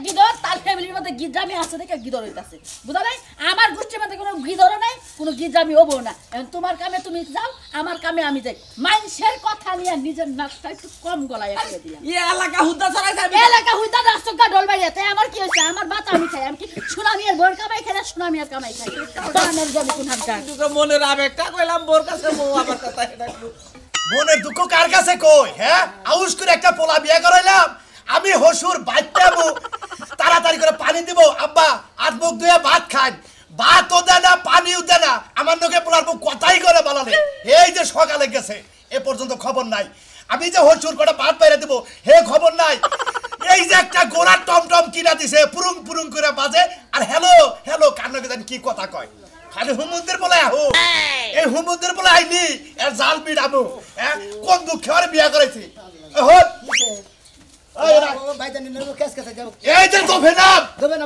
গিদর তার ফ্যামিলির মধ্যে গিদ্রামি আছে দেখে গিদর হইতাছে বুঝা নাই আমার গোষ্ঠীর মধ্যে কোনো গিদরও নাই কোনো গিদ্রামি হবো না এখন তোমার কামে তুমি যাও আমার কামে আমি যাই মানুষের কথা নিয়ে নিজের নাকটা একটু কম গলায় করে দিলাম এলাকা হুদ্দা ছড়াই যাবে এলাকা হুইতা রাস্তা ডল বাইরে তাই আমার কি হইছে আমার ভাত আমি খাই আমি কি সুনামিয়ার বোর কামাই খাই না সুনামিয়ার কামাই খাই দানের জমি কোন হামকা দুটো মনের আবেগটা কইলাম বোর কাছে বউ আমার কথা এটা মনের দুঃখ কার কাছে কই হ্যাঁ আউশ করে একটা পোলা বিয়ে করাইলাম আমি হসুর বাচ্চাবো তাড়াতাড়ি করে পানি দিব আব্বা হাত মুখ ধুয়ে ভাত খান ভাতও দেয় না পানিও দেয় না আমার লোকে পোলার বউ কথাই করে বলালে এই যে সকালে গেছে এ পর্যন্ত খবর নাই আমি যে হসুর করে ভাত বাইরে দিব হে খবর নাই এই যে একটা গোড়ার টমটম কিনা দিছে পুরুং পুরুং করে বাজে আর হ্যালো হ্যালো কান্নাকে জানি কি কথা কয় খালি হুমুন্দের বলে আহো এই হুমুন্দের বলে আইনি এর জাল পিড়াবো হ্যাঁ কোন দুঃখে আর বিয়া করেছি এই যে তোফেনাম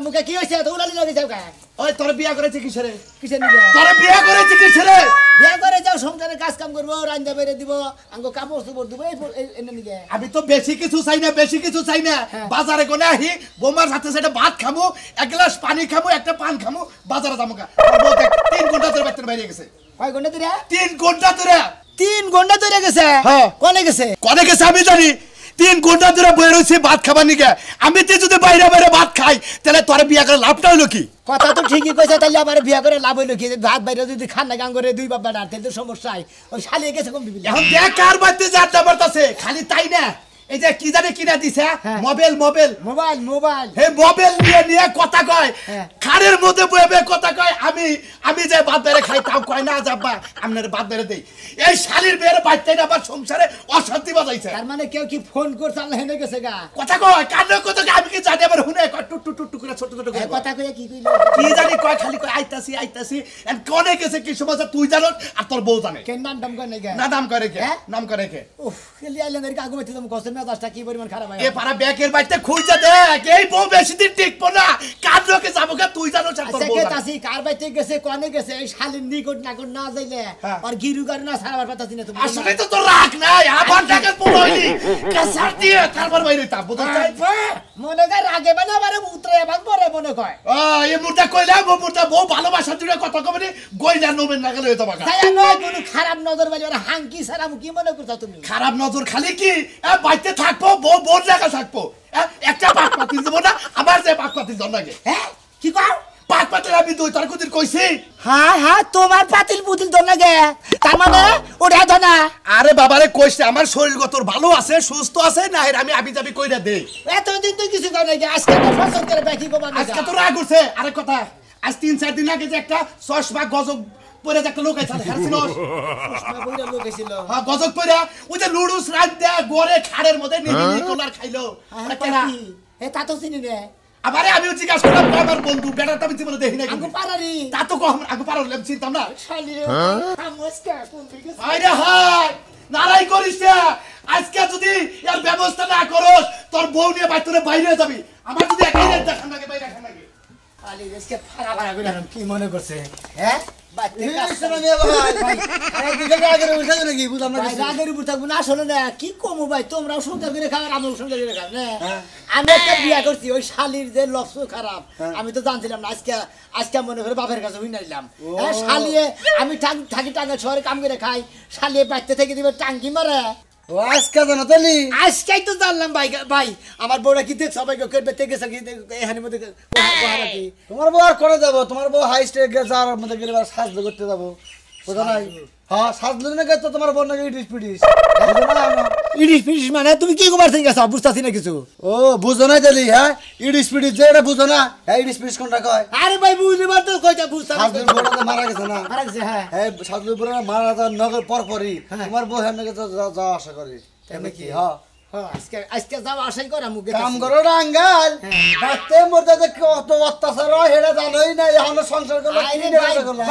মুখে কি হয়েছে তো উলালি লাগি যাও গায় ওই তোর বিয়া করেছে কিসেরে কিসের নিবে তোর বিয়া করেছে কিসেরে বিয়া করে যাও সংসারে কাজ কাম করবো রান্না বেড়ে দিব আঙ্গো কাপড় চোপড় দিব এনে নিগে আমি তো বেশি কিছু চাই না বাজারে কোনে আহি বোমার সাথে সাথে ভাত খামু এক গ্লাস পানি খামু একটা পান খামু বাজারে যামু গা 3 ঘন্টা ধরে বাইরে বাইরে গেছে কয় ঘন্টা ধরে 3 ঘন্টা ধরে 3 ঘন্টা ধরে গেছে হ্যাঁ কোনে গেছে আমি জানি 3 ঘন্টা ধরে বই রইছি ভাত খাবার নিগে আমি তে যদি বাইরে বাইরে ভাত খাই তাহলে তোর বিয়া করে লাভটা হলো কি কথা তো ঠিকই কইছে তাইলে আমার বিয়া করে লাভ হইলো কি ভাত বাইরে যদি খান না গান করে দুই বাপ বেটা তাহলে তো সমস্যা ওই শালিয়ে গেছে কম দিবি এখন দেখ কার বাড়িতে যাত্রা বাড়তাছে খালি তাই না এই যে কি জানে কিনা দিছে মোবাইল হে মোবাইল নিয়ে কথা কয় খাড়ের মধ্যে বইবে কথা কয় আমি যে ভাত বেড়ে খাই তাও কয় না যাবা আপনার ভাত বেড়ে দেই এই শালির বেড়ে বাইতে না আবার সংসারে অশান্তি বাজাইছে তার মানে কেউ কি ফোন করছে আল্লাহ হেনে গেছে গা কথা কয় কান কথা আমি কি জানি আবার হুনে কয় টুট টুট টুট করে ছোট ছোট করে কথা কয় কি কইলো কি জানি কয় খালি কয় আইতাছি এন্ড কোনে গেছে কি সমস্যা তুই জানো আর তোর বউ জানে কেন নাম কয় নাই গা না নাম করে কে উফ খেলি আইলেন এর আগে মতে তুমি কষ্ট মেজাজটা কি পরিমাণ খারাপ হয় এ পারা ব্যাকের বাইতে খুঁজে দেখ এই বউ বেশি দিন টিকবো না কার লোকে যাবো কা তুই জানো চার তোর বউ আচ্ছা কার বাইতে গেছে কোনে গেছে এই শালিন নিকট না যাইলে আর গিরু করে না সারাবার পাতাছি না তুমি আসলে তো তোর রাগ নাই আবার টাকা পড়াইনি কাসার দিয়ে তারপর বাইরে তা বুঝছ মনে কর আগে বানাবারে উতরে এবং পরে মনে কয় এই মুর্দা কইলা মুর্দা বউ ভালোবাসা জুড়ে কথা কবনি গইলা নবেন না গেলে তোমাকে তাই নয় কোনো খারাপ নজর বাইরে আর হাঙ্কি সারাম কি মনে করছ তুমি খারাপ নজর খালি কি বাইতে থাকবো বউ বোর লাগা থাকবো একটা পাক পাতিল দেব না আবার যে পাক পাতিল দন লাগে কি কও পাক পাতিল আমি দুই তার কুদিন কইছি হ্যাঁ তোমার পাতিল পুতিল দন লাগে তার মানে ওটা ধনা আরে বাবারে কইছে আমার শরীর গতর ভালো আছে সুস্থ আছে না আমি আবি কইরা দেই এতদিন তো কিছু করে নাই আজকে তো ফসল করে বাকি কো মানে আজকে তো রাগ উঠছে আরে কথা আজ 3-4 দিন আগে যে একটা চশমা গজব পরে একটা লোক আইছে হারছিনস চশমা পরে লোক আইছিল হ্যাঁ গজব পরে ওই যে লুডুস রাত দে গরে খাড়ের মধ্যে নিহি কোলার খাইলো কেনা তা তো চিনি রে আমারে আমি জিজ্ঞাসা করলাম আমার বন্ধু বেটাটা আমি জীবনে দেখি না আগু পারারি তা তো কম আগু পারলাম চিন্তাম না শালি নমস্কার কোন দিকে আরে হাই নারাই করিস না আজকে যদি এর ব্যবস্থা না করস তোর বউ নিয়ে বাইরে যাবি আমার যদি একাই দেখান লাগে বাইরে রাখান লাগে আলি আজকে ফাড়া কইলাম কি মনে করছে হ্যাঁ কি কমু ভাই তোমরাও সংসার করে খাও আমিও সংসার করে খাও আমি একটা বিয়া করছি ওই শালির যে লক্ষ্য খারাপ আমি তো জানছিলাম না আজকে মনে করে বাপের কাছে হই নাইলাম শালিয়ে আমি থাকি টাঙ্গা শহরে কাম করে খাই শালিয়ে বাড়তে থেকে দিবে টাঙ্কি মারে আজকে জানো তালি আজকেই তো জানলাম ভাই আমার বউরা কি দেখ সবাইকে করবে থেকে সঙ্গে এখানে মধ্যে তোমার বউ আর করে যাবো তোমার বউ হাই স্টেট যাওয়ার মধ্যে গেলে সাজতে করতে যাবো বুঝো নাই হ্যাঁ সাজলে না তো তোমার বউ নাকি ইডিস পিডিস মানে তুমি কি কবার থেকে গেছো বুঝতাছি না কিছু ও বুঝো না তালি হ্যাঁ ইডিস পিডিস যে এটা বুঝো না হ্যাঁ ইডিস পিডিস কোনটা কয় আরে ভাই বুঝিবার তো কইটা বুঝতাম সাজলে বউটা মারা গেছে না মারা গেছে হ্যাঁ হ্যাঁ সাজলে বউটা মারা যাওয়ার নগর পরপরই তোমার বউ হ্যাঁ নাকি যাওয়া আশা করি তেমনি কি হ্যাঁ আজকে যাও আশাই করা মুখে কাম করো ডাঙ্গাল বাতে মরতে যে কত অত্যাচার হয় এটা জানোই না এখন সংসার করলে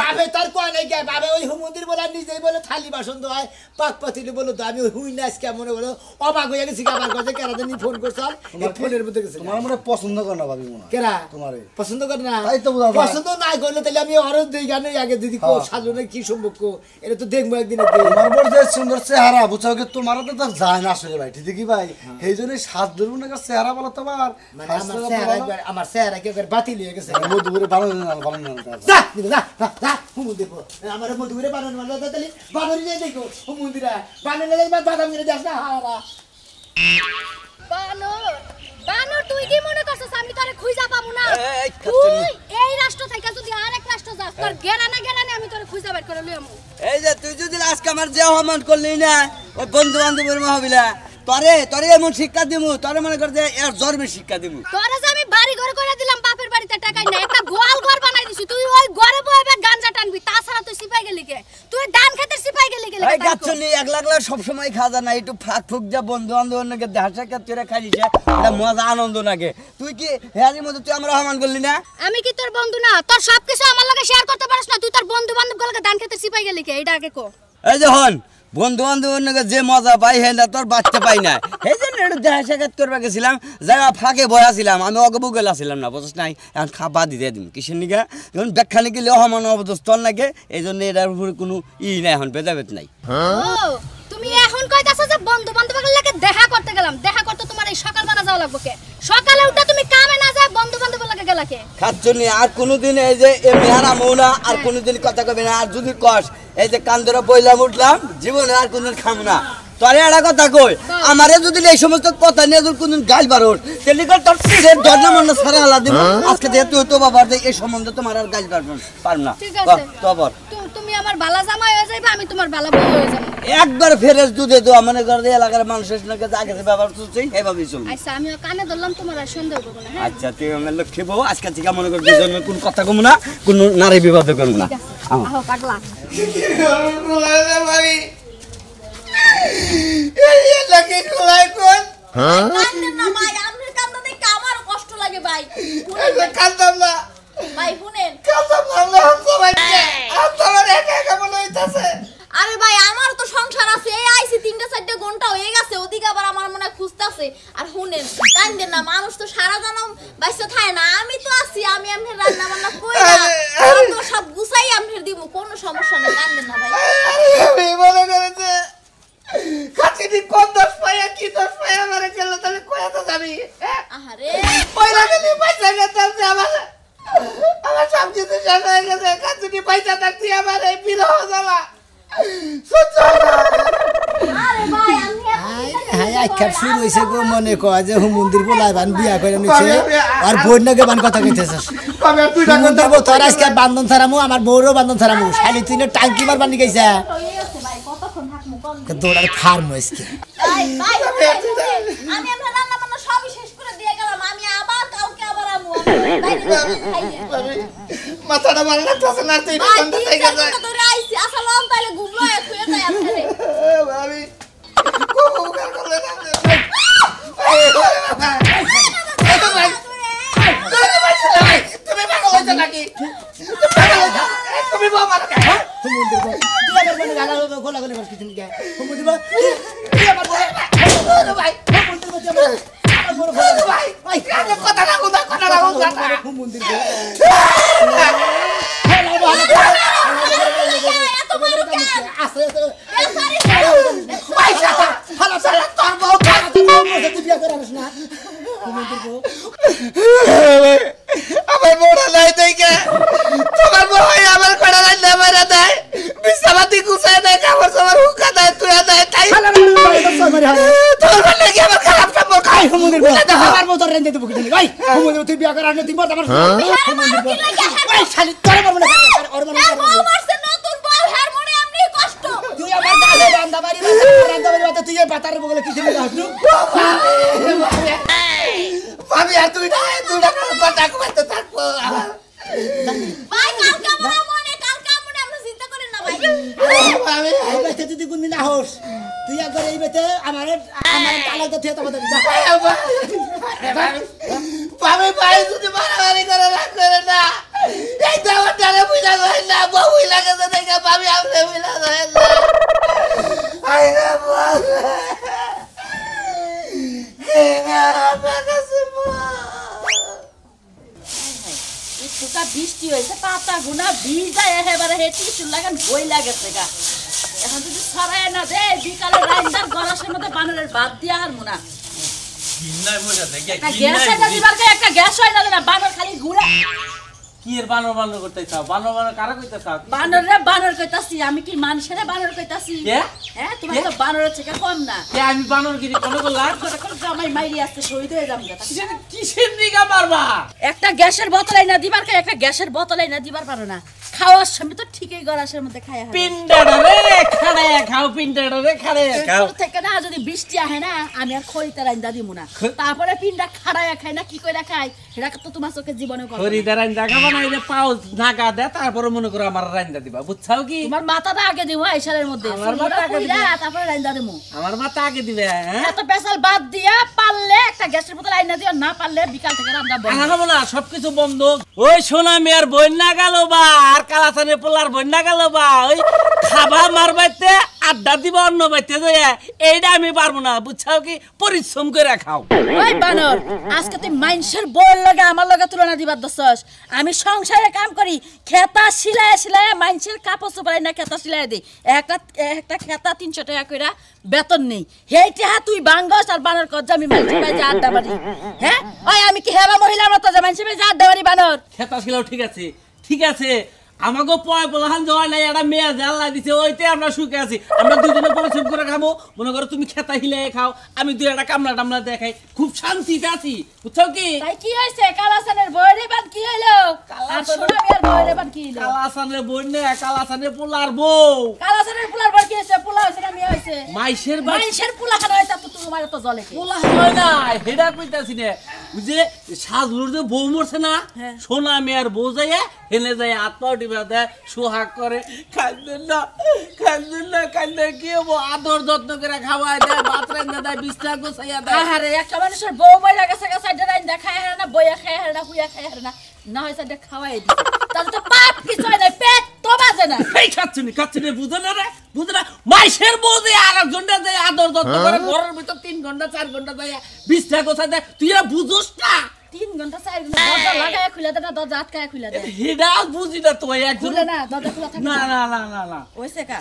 বাবে তার কয় নাই কে বাবে ওই মন্দির বলে নিজেই বলে থালি বাসন হয় পাক পাতিলে বলে তো আমি হুই না আজকে মনে বলে অবাক হয়ে গেছি আমার কাছে কেন জানি ফোন করছাল এই ফোনের মধ্যে গেছে তোমার মনে পছন্দ করে না ভাবি মনে কেরা তোমারে পছন্দ করে না তাই তো বুঝা পছন্দ না করলে তাহলে আমি আরো দুই গানে আগে দিদি কো সাজনে কি সম্পর্ক এটা তো দেখবো একদিন তোমার বড় যে সুন্দর চেহারা বুঝছো কি তোমার তো যায় না আসলে ভাই ঠিক কি ভাই এই জন্য সাত ধরুন না চেহারা বলো তোমার মানে আমার চেহারা কি করে বাতিল হয়ে গেছে মধুপুরে বানানো যা যা যা হুমুন্দির আমার মধুপুরে বানানো মানে তাহলে বানরি যাই দেখো হুমুন্দিরা বানালে যাই বাদাম করে যাস না হারা বানর বানর তুই কি মনে করছিস আমি তোরে খুঁজা পাবো না তুই এই রাষ্ট্র থেকে যদি আরেক রাষ্ট্র যাস তোর গেরানে আমি তোরে খুঁজা বের করে লইমু এই যে তুই যদি আজকে আমার যে অপমান করলি না ওই বন্ধু বান্ধবের মহাবিলা তরে এমন শিক্ষা দিমু তরে মনে কর যে এর জন্মের শিক্ষা দিমু তোরে যে আমি বাড়ি ঘর করে দিলাম বাপের বাড়িতে টাকাই না একটা গোয়াল ঘর বানাই দিছি তুই ওই ঘরে বইবে গাঞ্জা টানবি তাছাড়া তুই সিপাই গেলি কে তুই ধান খেতে সিপাই গেলি কে এই গাছনি এক লাখ লাখ সব সময় খাজা না একটু ফাক ফুক যা বন্ধু বান্ধবের নাকি দেখা সাক্ষাৎ করে খাইছে এটা মজা আনন্দ লাগে তুই কি হেয়ারির মধ্যে তুই আমরা অপমান করলি না আমি কি তোর বন্ধু না তোর সবকিছু আমার লগে শেয়ার করতে পারিস না তুই তোর বন্ধু বান্ধব গুলোকে ধান খেতে সিপাই গেলি কে এটা আগে কো এই যে হন বন্ধু বান্ধবের নাকি যে মজা পাই হ্যাঁ তোর বাচ্চা পাই না এই জন্য একটু দেখা সাক্ষাৎ করবা গেছিলাম জায়গা ফাঁকে বয়া ছিলাম আমি অগবু গেলা ছিলাম না বুঝছ নাই এখন খাবা দিতে দিম কিসের নিকা যখন ব্যাখ্যা নিকে অহমান অবদস্থল নাকি এই জন্য এটার উপরে কোনো নাই এখন ভেদাভেদ নাই ও তুমি এখন কইতাছ যে বন্ধু বান্ধবের লাগে দেখা করতে গেলাম দেখা করতে তোমার এই সকালবেলা যাওয়া লাগবে কে সকালে উঠে তুমি কামে না যায় বন্ধু বান্ধবের লাগে গেলা কে খাচ্ছনি আর কোনোদিন এই যে এমনি হারামও না আর কোনোদিন কথা কবে না আর যদি কস এই যে কান ধরে বইলাম উঠলাম জীবনে আর কোনদিন খাম না তোরে একটা কথা কই আমারে যদি এই সমস্ত কথা নিয়ে যদি কোনদিন গাল বারোস তাহলে তোর তীরের ধর্ণা মনে সারা আলা দিব আজকে থেকে তুই তো বাবার এই সম্বন্ধে তোমার আর গাল পারব না ঠিক আছে তবর তুমি আমার বালা জামাই হয়ে যাইবা আমি তোমার বালা বউ হয়ে যাব একবার ফেরেস দুধে দো মনে করে এলাকার মানুষের নাকি আগে ব্যবহার করছে এইভাবেই চলবে আচ্ছা আমি কানে ধরলাম তোমার আর সন্দেহ করব না হ্যাঁ আচ্ছা তুই আমার লক্ষ্মী বউ আজকে থেকে মনে করবি জন্য কোন কথা কম না কোন নারী বিবাদ করব না আহো পাগলা কান্দেন না ভাই আপনার কান্না দেখে আমার কষ্ট লাগে ভাই কান্দম না ভাই শুনেন কান্দম না আমার একা একা মনে হইতাছে আরে ভাই আমার তো সংসার আছে এই আইছি 3-4 ঘন্টা হয়ে গেছে ওদিকে আবার আমার মনে খুঁজতাছে আর শুনেন কান্দেন না মানুষ তো সারা জনম বাইসে থাকে না আমি তো আছি আমি আপনার রান্না বান্না কইরা তো সব গুছাই আপনার দিব কোনো সমস্যা নেই কান্দেন না ভাই আমি মনে করেছে কাছে কোন দোষ পাইয়া কি দোষ পাইয়া আমারে গেল তাহলে কয়া তো যাবি আহারে পয়লা গেলি পয়সা গেতাম যে আমার সব কিছু শেষ হয়ে গেছে কাছে পয়সা থাকতি আমার এই বিরহ জ্বালা সহ্য হয় না। আরে ভাই আমি হ্যাঁ আখ্যাত শুরু হয়েছে গো মনে কয় যে হুমুন্দির বলাই বান বিয়া করে নিছে আর বোন নাকি বান কথা কইতেছস কবে আর দুইটা হুমুন্দির বউ তোর আজকে বান্ধন ছাড়ামু আমার বউরও বান্ধন ছাড়ামু শালি তুই না টাঙ্কি মার বানি গেছে হয়ে গেছে ভাই কতক্ষণ থাকমু কোন দৌড়ার ফার্ম হইছে ভাই আমি আপনার রান্না বান্না সবই শেষ করে দিয়ে গেলাম আমি আবার কালকে আবার আমু মাথাটা ভালো লাগতেছে না তুই ভাই কোনটা থেকে যায় ধরে আইছি আসলে আমি তাইলে ঘুমলো শুয়ে যাই আপনারে ভাবি খুব উপকার করলে না তুমি পাগল হইছো নাকি তুমি বাবা হুমুন্দির বউ তুই আমার বলে গালা গোলা গলি করছিস কি হুমুন্দির বউ তুই আমার বলে ভাই হুমুন্দির বউ আমার বড় ভাই ভাই কথা না হুমুন্দির বউ এত বড় কেন আছে পয়সা ভালো চলে তোর বউ তুই বিয়া করে আনিস না হুমুন্দির বউ আমার বউরা নাই দেখে তোমার বউ আমার কড়া রান্না মারা দেয় বিছানাতে গুছায় দেয় কাপড় সামার হুকা দেয় তুই দেয় তাই তোর বলে কি আমার খারাপ সম্পর্ক খাই হুমুন্দির বউ আমার বউ তোর রেন্দে দেব কি ভাই হুমুন্দির তুই বিয়া করে আনিস তুই বল আমার হুমুন্দির বউ ভাই শালি তোর মারব না ওর মারব না মারছে নতুন বউ হের মনে এমনি কষ্ট তুই আমার গালে রান্দা বাড়ি তুই এই পাতার বগলে কিছু না হাসলু ভাবি আর তুই না কথা কইতে থাকবো ভাই কালকে আমরা আমরা চিন্তা করেন না ভাই ভাবি এই বেতে তুই কোনদিন আহস তুই একবার এই বেতে আমার তালাক তো তুই তো বলতে ভাবি ভাই যদি মারামারি করে রাখ করে না এই দাওয়াটারে বুঝা যায় না বউ লাগে তো দেখে ভাবি আপনি বুঝা যায় না আই না সুকা বৃষ্টি হয়েছে পাতা গুনা ভিজা একেবারে হেঁটি চুল লাগান বই লাগেছে গা এখন যদি সরায় না দে বিকালে রাইন্দার গরাসের মধ্যে বানরের ভাত দিয়া আর মুনা গিন্নাই মজা দেখে একটা গ্যাস হইতা দিবার কে একটা গ্যাস হইতা না বানর খালি ঘুরে কি এর বানর বানর করতে চাও বানর কারা কইতে চাও বানরে বানর কইতাছি আমি কি মানুষের বানর কইতাছি কে হ্যাঁ তোমার তো বানরের থেকে কম না কে আমি বানরগিরি কোন করলাম জামাই মাইরি আসতে শহীদ হয়ে যাম কিসের দিকে মারবা একটা গ্যাসের বোতল আইনা দিবার কে একটা গ্যাসের বোতল আইনা দিবার পারো না খাওয়ার সময় তো ঠিকই গরাসের মধ্যে খায় পিন্ডাড়া রে খাড়ায়া খাও পিন্ডাড়া রে খাড়ায়া খাও থেকে না যদি বৃষ্টি আহে না আমি আর খড়িতে রাইন্দা দিমু না তারপরে পিন্ডা খাড়ায়া খায় না কি কইরা খায় সেটা তো তোমার চোখে জীবনে করো খরিদার রাইন্দা খাবা না এটা পাও নাগা দে তারপরে মনে করো আমার রাইন্দা দিবা বুঝছাও কি তোমার মাথাটা আগে দিমু আইসারের মধ্যে আমার মাথা আগে দিবো। তারপরে রাইন্দা দিমু আমার মাথা আগে দিবে হ্যাঁ এত পেশাল বাদ দিয়া পারলে একটা গ্যাসের বোতল আইনা দিও না পারলে বিকাল থেকে রান্না বন্ধ আনাবো না সবকিছু বন্ধ ওই সোনা মেয়ের বন্যা গেল বা আর কালাসানে পোলার বন্যা গেল বা ওই খাবা মারবাইতে আড্ডা দিবা অন্য বাইতে যায় এইটা আমি পারবো না বুঝছাও কি পরিশ্রম করে খাও ওই বানর আজকে তুই মাইনসের বউর লগে আমার লগে তুলনা দিবার দছস আমি সংসারে কাম করি খেতা সিলায় সিলায় মাইনসের কাপড় চোপড়াই না খেতা সিলায় দেই একটা খেতা 300 টাকা কইরা বেতন নেই হেইটা তুই বাঙ্গস আর বানর কজ আমি মাইনসের বাড়ি আড্ডা মারি হ্যাঁ ওই আমি কি হেবা মহিলার মতো যে মাইনসের বাড়ি আড্ডা মারি বানর খেতা ছিল ঠিক আছে আমাকে পয় বলহান জয় নাই একটা মেয়ে জানলা দিছে ওইতে আমরা সুখে আছি আমরা দুজনে পরিশ্রম করে খাবো মনে করো তুমি খেতা হিলে খাও আমি দুই একটা কামলা টামলা দেখাই খুব শান্তিতে আছি বুঝছো কি তাই কি হইছে কালাসানের বইরে বান কি হইলো আর সোনামিয়ার বইরে বান কি হইলো কালাসানের বই নে কালাসানের পোলার বউ কালাসানের পোলার বই কি হইছে পোলা হইছে না মেয়ে হইছে মাইশের মাইনসের পোলা খানা হইতা তো তোমার তো জলে কি পোলা হয় না হেডা কইতাছি না বুঝে সাজলুর যে বউ মরছে না সোনা মেয়ের বউ যায় হেনে যায় আত্মা উঠিবে দেয় সোহাগ করে কান্দে কি হবো আদর যত্ন করে খাওয়ায় দেয় ভাত রান্না দেয় বিছনা গোছাইয়া দেয় আহারে একটা মানুষের বউ মইরা গেছে গা সাইডে রাইন দেখায় হারে না বইয়া খায় হারে না হুইয়া খায় হারে না না হয় সাইডে খাওয়াই দিছে তাহলে তো পাপ কিছু হয় না পেট তো বাজে না এই খাচ্ছুনি বুঝো না রে বুঝো না মাইশের বউ যে আর একজনটা যায় আদর যত্ন করে ঘরের ভিতর 3 ঘন্টা 4 ঘন্টা যায় বিছনা গোছায় দেয় তুই এরা বুঝোস না 3 ঘন্টা 4 ঘন্টা দরজা লাগায় খুলে দে না দরজা আটকায় খুলে দে হেডা বুঝি না তো একজন খুলে না দরজা খোলা থাকে না ওইছে কা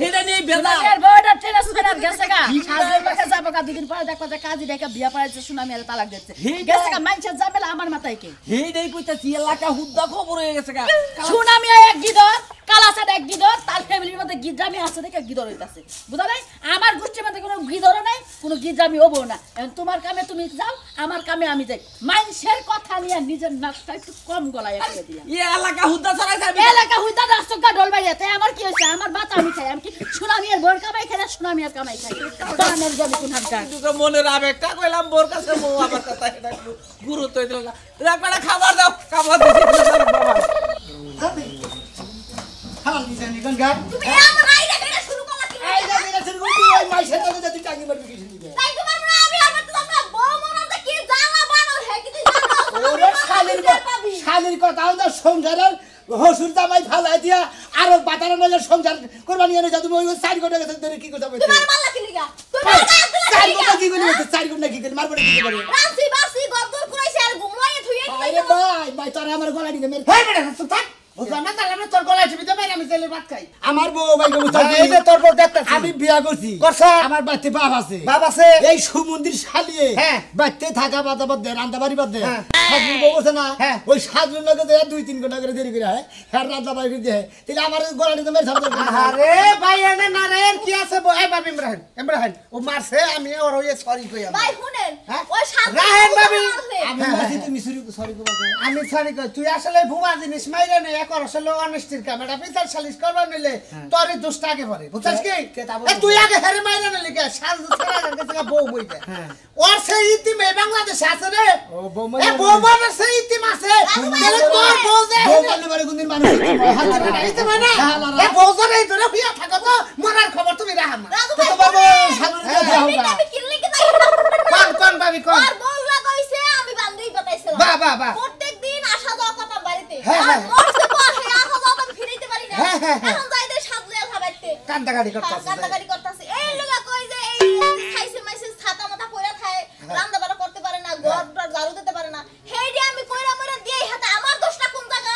হেডা নিয়ে বেলা আর বউটা ট্রান্সফার আর গেছে গা সাজের লোকে যাবো কা দুদিন পরে দেখবা যে কাজী দেখা বিয়া পড়াইছে সুনামি আর তালাক দিচ্ছে গেছে কা মাইনছের জামেলা আমার মাথায় কে হেডাই কইতাছি এলাকা হুদ্দা খবর হয়ে গেছে গা সুনামি এক গিদর কালাসাদ এক গিদর তার ফ্যামিলির মধ্যে গিদ্রামি আছে দেখে গিদর হইতাছে বুঝা নাই আমার গোষ্ঠীর মধ্যে কোনো গিদরও নাই কোনো গিদ্রামি হবো না এখন তোমার কামে তুমি যাও আমার কামে আমি যাই মাইনসের কথা নিয়ে নিজের নাকটা একটু কম গলায় করে দিলাম এই এলাকা হুদ্দা ছড়াইছে আমি এলাকা হইতা রাস্তা ঢোলবাড়িয়া তাই আমার কি হইছে আমার ভাত আমি খাই আমি কি সুনামিয়ার বোর কামাই খাই না সুনামিয়ার কামাই খাই দানের জমি কোন হানকা তোকে মনের আবেগটা কইলাম বোর কাছে বউ আমার কথা এটা গুরুত্ব দিল না রাখড়া খাবার দাও খাবার দিছি বাবা খালা নিছেন নিকন গা তুমি আমার আইডা কেন শুরু করলা কি এই যে মেরে শুরু করবি ওই মাইশের দাদা যদি টাঙ্গি মারবি কিছু দিবে তাই তোমার মনে আমি আমার তো আমরা বউ মনতে কি জানা বানর হে কি তুই জানো ওরে শালির কথা তো সংসারের হসুর জামাই ফালাই দিয়া আর বাতারা নজর সংসার করবা নিয়ে যা তুমি ওই 4 ঘন্টা গেছে ধরে কি করতে হবে তোমার মাল্লা কি লিগা তোমার 4 ঘন্টা কি করি 4 ঘন্টা কি করি মারবো কি করে রাসি বাসি গদর কুরাইছে আর ঘুমাইয়ে থুইয়ে আরে ভাই তোরে আমার গলা দিকে মেরে হেই বেটা চুপ থাক বুঝলাম না তাহলে আমি তোর গলায় টিপি দেব আমি তেলের ভাত খাই আমার বউ ভাই এই যে তোর বউ দেখতাছি আমি বিয়া করছি করছা? আমার বাড়িতে বাপ আছে বাপ আছে? এই সুমন্দির শালিয়ে হ্যাঁ। বাড়িতে থাকা বাদা বাদ দেয় রান্না বাড়ি বাদ দেয় হ্যাঁ। সাজুর বউ আছে না হ্যাঁ। ওই সাজুর লগে দেয় 2-3 ঘন্টা করে দেরি করে হয় হ্যাঁ রান্না বাড়ি করে দেয় তাহলে আমার গলা দিকে মেরে সামনে আরে ভাই এনে নারায়ণ কি আছে এই বাবি ইমরান ও মারছে আমি ওর ওই সরি কই আমি ভাই শুনেন হ্যাঁ? ওই শান্ত রাহেন ভাবি। আমি মাসি তুমি সরি করবা আমি সরি কই তুই আসলে ভুয়া জিনিস মাইরে নে এক আসলে অনেস্টির কাম এটা বিচার সালিশ করবা নিলে তোরই দোষটা আগে পড়ে বুঝছস কি তুই আগে হেরে মাইরে নে লিখে সাল ছাড়া গেছে বউ বইতে ওর সেই ইতিম এই বাংলাদেশে আছে রে ও বউ এ বউ মানে সেই ইতিম আছে তাহলে তোর বউ যে বউ বললে বারে কোনদিন মানুষ হাতে না ইতিম না এ বউ জরে ধরে হুইয়া থাকো তো মরার খবর তুমি রাখা না রাজু তো ভাই বাবু সাজুর দেওয়া আমি হোগা আমি কিনলে কি তাই কোন ভাবি কোন আর বউ লাগাইছে আমি বান্ধই বাতাইছিলাম বাহ। প্রত্যেকদিন আসা যাওয়া কথা বাড়িতে হ্যাঁ, আর হ্যাঁ। মরতে পর হে আসা যাওয়া আমি ফিরাইতে পারি না হ্যাঁ, হ্যাঁ। এখন যাইতে সাজলে খাবাইতে কান্দাগাড়ি করতেছে কান্দাকারি করতেছে এই লোকা কই যে এই খাইছে মাইছে ছাতা মাথা কইরা খায় রান্না বাড়া করতে পারে না ঘরটা ঝাড়ু দিতে পারে না হেইডি আমি কইরা মরে দিয়ে হাতে আমার দোষটা কোন জায়গা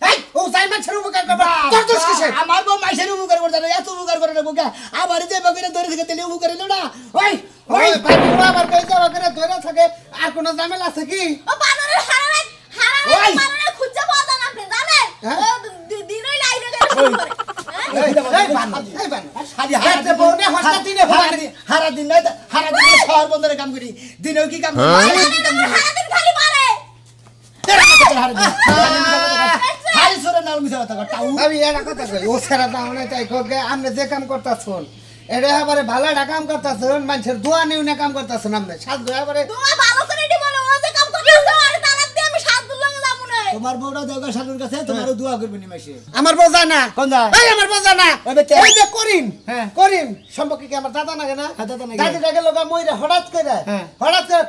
এই ও সাইমন ছেড়ে উপকার করবা তোর দোষ কিসের আমার বউ মাইশের উপকার করতে না এত উপকার করে না বউ আবার যে বগিরে ধরে থেকে তেলে উবু করে না ওই ওই ভাবি ও আবার কই যাওয়া করে ধরে থাকে আর কোনো ঝামেলা আছে কি ও বানরের হারারে ওই! বানরের খুঁজে পাওয়া যায় না আপনি জানেন হ্যাঁ? ও দিনই লাইনে গেলে শুরু করে হ্যাঁ? এই বান শালি হাতে বউনে হস্তা দিনে হারা দিন নাই হারা দিন শহর বন্দরে কাম করি দিনেও কি কাম করি সারাদিন খালি পারে হাই সরে নাল মিছা কথা টাউ ভাবি এটা কথা কই ও সারা দাও না তাই কোকে আপনি যে কাম করতাছুন এটা এবারে ভালো কাম করতাছুন মানুষের দোয়া নিউ না কাম করতাছুন আপনি সাজ দোয়া এবারে তোমার ভালো করে দি বলে ও যে কাম করতেছে আর তালাক দিয়ে আমি সাত দিন লাগে যাবো না তোমার বউটা দেওগা শালুর কাছে তোমারও দোয়া করবে নি মাসে আমার বউ জানা কোন যায়? এই আমার বউ জানা ওই বেতে। এই যে করিম হ্যাঁ। করিম সম্পর্কে কি আমার দাদা নাগে না দাদা নাগে। দাদিটাকে লগা মইরা হঠাৎ করে হ্যাঁ।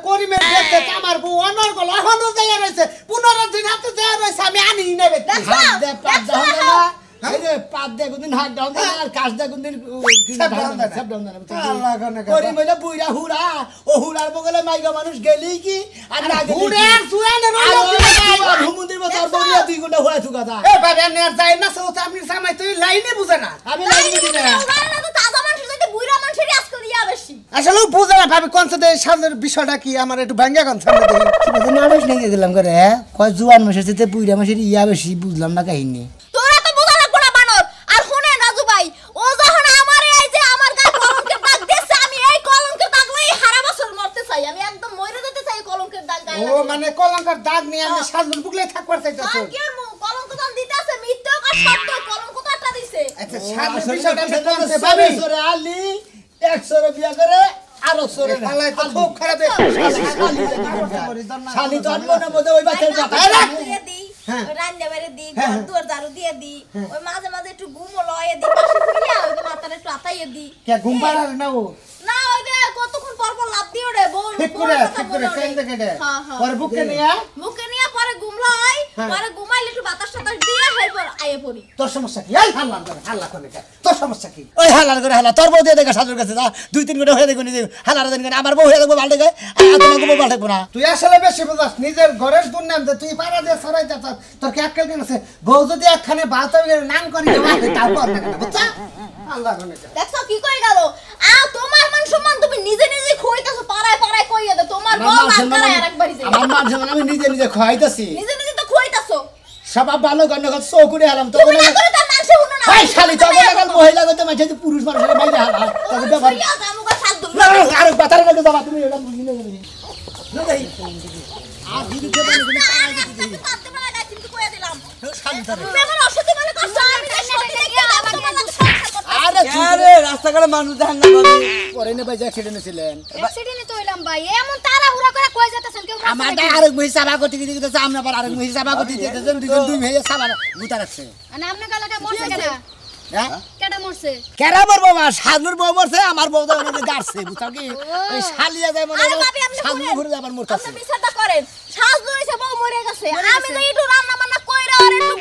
করিমের দেখতে আমার বউ অনর্গল এখনো যাইয়া রয়েছে 15 দিন হাতে যাইয়া রয়েছে আমি আনি নেবে হাত দে পাত দাও না এই যে পাত দে কোনদিন হাত দাও না আর কাজ দে কোনদিন সব দাও না। সব দাও না আল্লাহ গনে করি মইলা বুইরা হুড়া ও হুড়ার বগলে মাইগা মানুষ গেলেই কি আর না গেলেই কি? হুড়ার জুয়ানের আর রইলো ওই হুমুন্দির মতো আর দৌড়িয়া 2 ঘন্টা হয়ে থুকা দা এ বাবা নে আর যাই না সৌত আপনি সামাই তুই লাইনে বুঝে না আমি লাগি দিই না ওরা তো তাজা মানুষের চাইতে বুইড়া মানুষেরই আজকাল ইয়া বেশি আসলে বুঝে না ভাবি কোন সাথে সামনের বিষয়টা কি আমার একটু ভাঙ্গা কোন সামনে দেখি নাড়স নিয়ে গেলাম করে কয় জুয়ান মাসের সাথে বুইরা মাসের ইয়া বেশি বুঝলাম না কাহিনী তোরা তো বোঝা লাগবে না বানর আর শুনেন রাজু ভাই ও যখন আমার এই যে আমার গায়ে কলঙ্কের দাগ দিয়েছে আমি এই কলঙ্কের দাগ লই সারা বছর মরতে চাই আমি একদম মরে যেতে চাই কলঙ্কের দাগ গায়ে ও মানে কলঙ্কার দাগ নিয়ে আমি সাজুন বুকলে থাকবার চাইতাছো কলঙ্ক দান দিতেছে মিথ্যা আর সত্য কলঙ্ক তো একটা দিছে আচ্ছা সাজুন বিষয়টা আমি বিষয়টা কোনতে ভাবি সরে আলি 100 রে বিয়া করে আর 100 রে পালাই তো খুব খারাপ শালি তো মনের মধ্যে ওই বাচ্চার কথা দিয়ে দিই হ্যাঁ। ওই রান্না বাড়ি দিই হ্যাঁ। দুয়ার ঝাড়ু দিয়ে দিই ওই মাঝে মাঝে একটু ঘুমো লয়ে দিই পাশে শুইয়া ওই যে মাথাটা একটু আতাইয়ে দিই কে ঘুম পাড়ার না ও না ওই যে কতক্ষণ পর পর লাভ দিয়ে ওরে বউ ঠিক করে কেন দেখে দে হ্যাঁ, হ্যাঁ। পরে বুকে নিয়ে মুখে নিয়ে পরে ঘুমলো হয় হ্যাঁ। পরে ঘুমাইলে একটু বাতাস টাতাস দিয়ে এরপর আয়ে পড়ি তোর সমস্যা কি এই হাল্লা করে তোর সমস্যা কি ওই হালার করে হালা তোর বউ দিয়ে দেখা সাজুর কাছে যা 2-3 ঘন্টা হয়ে দেখো নিজে হালার দেন আমার বউ হয়ে দেখবো ভালো দেখে আর তোমার বউ ভালো দেখবো না তুই আসলে বেশি বুঝাস নিজের ঘরের দুর্নাম যে তুই পাড়া দিয়ে সরাই যাচ্ছ তোর কি আক্কেল কেন আছে বউ যদি একখানে ভাত হয়ে নাম করি তারপর না কেন বুঝছা আল্লাহ গনে দেখছো কি কই গেল তোমার মান সম্মান তুমি নিজে নিজে খইতাছো পাড়ায় পাড়ায় কইয়া দে তোমার বউ লাগ করে আরেকবারই যাই আমার মান সম্মান আমি নিজে নিজে খাইতাছি নিজে নিজে তো খইতাছো সব ভালো গন্ড গত চৌকুরে হালাম তো তুমি না করে তার মানুষে হুনো না ভাই শালি তো লাগাল মহিলা গত মাঝে পুরুষ মানুষের বাইরে হালা তাকে ব্যবহার ইয়া জামুগা সাত দুল আর বাতার লাগে যাবা তুমি এটা বুঝি না জানি না যাই আর দিদি কে বলে তুমি পাড়ায় দিতে দিই তাতে না গায় কিন্তু কইয়া দিলাম শালি তারে তুমি আমার অসতি মানে কষ্ট আমি তাই সত্যি দেখে আমাকে সংসার করতে আরে আরে রাস্তাঘাটে মানুষ দেখেন না ভাবি পরে না ভাই অ্যাক্সিডেন্ট হয়েছিলেন অ্যাক্সিডেন্টে তো হইলাম ভাই এমন তাড়াহুড়া করে কই যাইতাছেন কেউ আমার আরেক মহিষ চাবা করতে দিতে আমরা আবার আরেক মহিষ চাবা করতে দিতে দুজন দুই মেয়ে চাবা গুতা রাখছে মানে আপনার গালাটা মরছে কেডা হ্যাঁ কেডা মরছে কেরা মর বাবা সাজুর বউ মরছে আমার বউ তো অনেক গাড়ছে বুঝাও কি ওই শালিয়া যায় মনে আরে বাপি আপনি সাজুর শুনেন ঘুরে যাবার মরতাছে আপনি বিচারটা করেন শ্বাস ধরেছে বউ মরে গেছে আমি তো একটু রান্না বান্না কইরা আর একটু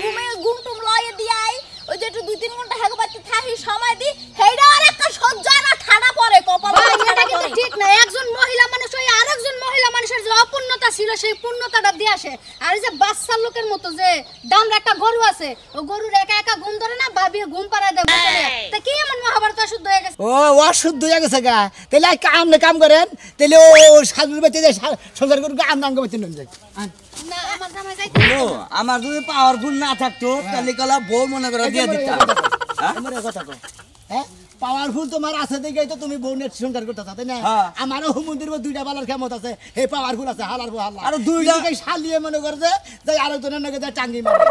ঘুমটুম লয়ে দিয়াই ওই যে একটু 2-3 ঘন্টা হেগো বাড়তে থাকি সময় দি হেইডা আর একটা সহ্য না ঠাডা পড়ে কপাল ভাই এটা কিন্তু ঠিক না একজন মহিলা মানুষ ওই আরেকজন মহিলা মানুষের যে অপূর্ণতা ছিল সেই পূর্ণতাটা দিয়ে আসে আর এই যে বাচ্চার লোকের মতো যে ডামরা একটা গরু আছে ও গরুর একা একা ঘুম ধরে না ভাবিয়ে ঘুম পাড়ায় দেয় বোতলে তা কি এমন মহাভারত অশুদ্ধ হয়ে গেছে ও অশুদ্ধ হয়ে গেছে গা তাহলে কাম করেন তাহলে ও সাজুর বেঁচে যায় সংসার করে আন্দাঙ্গ বেঁচে নেন যায় না আমার জামাই যাইতে ও, আমার যদি পাওয়ারফুল না থাকতো তাহলে কলা বউ মনে করে দিয়ে দিতাম আমার কথা কো হ্যাঁ পাওয়ারফুল তোমার আছে দেখেই তো তুমি বউনের সংসার করতেছ তাই না হ্যাঁ। আমারও হুমুন্দির দুইটা বালার ক্ষমতা আছে হে পাওয়ারফুল আছে হালার বউ হালা আর দুইটা- দুইটাকে শালিয়ে মনে করে যে আরেকজনের নাকি যায় টাঙ্গি মারে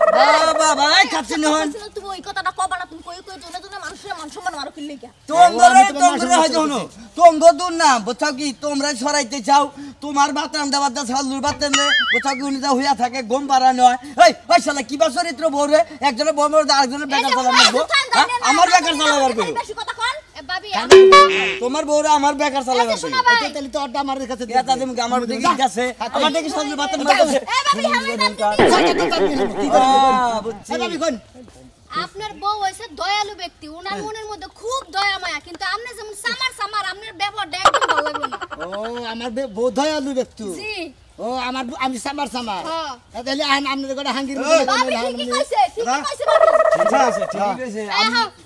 বাবা খাচ্ছি নহন তুমি ওই কথাটা কবা না তুমি কই কই জনে জনে মানুষের মান সম্মান মারো কিল্লে কি তোমরা দূর না বুঝছো কি তোমরা সরাইতে চাও তোমার ভাত রান্দা বাদ সালুর ভাত রান্দে বুঝছো কি উনি যা হইয়া থাকে গম পাড়া নয় ওই শালা কিবা চরিত্র বউরে একজনের বউ মরদে আরেকজনের বেকার চালা মারবো আমার বেকার চালাবার কই বেশি কথা কন এ ভাবি তোমার বউরে আমার বেকার চালাবার কই শোনা ভাই তাহলে তো অর্ডার আমার কাছে এটা তুমি আমার দিকে গেছে আমার দিকে সালুর ভাত মারতেছে এ বাবি হামাই দাম বুঝছি আমি কোন আপনার বউ হইছে দয়ালু ব্যক্তি ওনার মনের মধ্যে খুব দয়া মায়া কিন্তু আপনি যেমন সামার আপনার ব্যবহারটা একদম ভালো লাগলো না ও আমার বউ দয়ালু ব্যক্তি জি ও আমার আমি সামার হ্যাঁ। তাহলে আপনাদের করে হাঙ্গির বাবি ঠিকই কইছে বাবি ঠিক আছে ঠিক আছে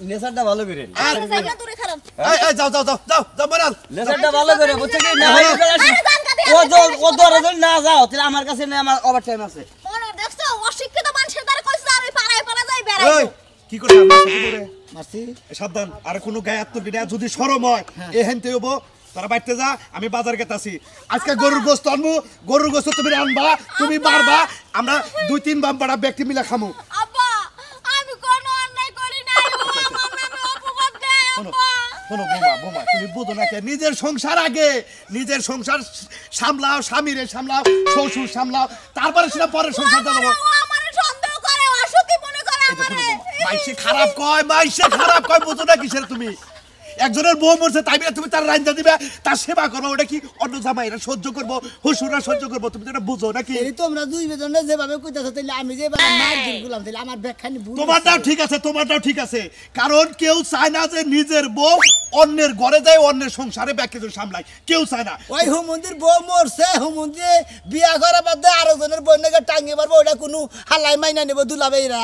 নেশাটা ভালো করে আর জায়গা দূরে খারাপ সরন এই যাও যাও যাও যাও যাও মরাল লেসারটা ভালো করে বুঝছো কি না আরে, ও দরে না যাও তাহলে আমার কাছে নেই আমার ওভার টাইম আছে মনে দেখছো অশিক্ষিত মানুষের দ্বারা কইছ আমি পাড়ায় পাড়া যাই এই বেড়াই কি করছ আমার মারছি সাবধান আর কোনো গায়ে আত্মবিনা যদি শরম হয় এহেনতে হবো তারা বাইতে যা আমি বাজার গেতাছি আজকে গরুর গোশত আনবো গরুর গোশত তুমি আনবা তুমি মারবা আমরা 2-3 বাম্পাড়া ব্যক্তি মিলা খামু আব্বা আমি কোনো অন্যায় করি নাই ও আমার নামে অপবাদ দেয় শোনো আব্বা শোনো বোমা তুমি বুঝো না কে নিজের সংসার আগে নিজের সংসার সামলাও স্বামীরে সামলাও শ্বশুর সামলাও তারপরে সেটা পরের সংসার চালাবো ও আমারে সন্দেহ করে অসুখী মনে করে এই যে শোনো আমারে বোমা মাইসে খারাপ কয় বুঝো না কিসের তুমি একজনের বউ মরছে তাই বলে তুমি তার রান্না দিবে তার সেবা করবো ওটা কি অন্য জামাইরা সহ্য করবো হুসুরা সহ্য করবো তুমি তো এটা বুঝো নাকি এই তোমরা দুই বেজনে যেভাবে কইতাছো তাইলে আমি যেভাবে মার দিন গুলাম তাইলে আমার ব্যাখ্যানি ভুল তোমারটাও ঠিক আছে কারণ কেউ চায় না যে নিজের বউ অন্যের ঘরে যায় অন্যের সংসারে ব্যাখ্যা সামলায় কেউ চায় না ওই হুমন্দির বউ মরছে হুমন্দি বিয়া করা বাদে আরো জনের বন্যাকে টাঙ্গি মারবো ওটা কোনো হালাই মাইনা নেবো দুলাবেইরা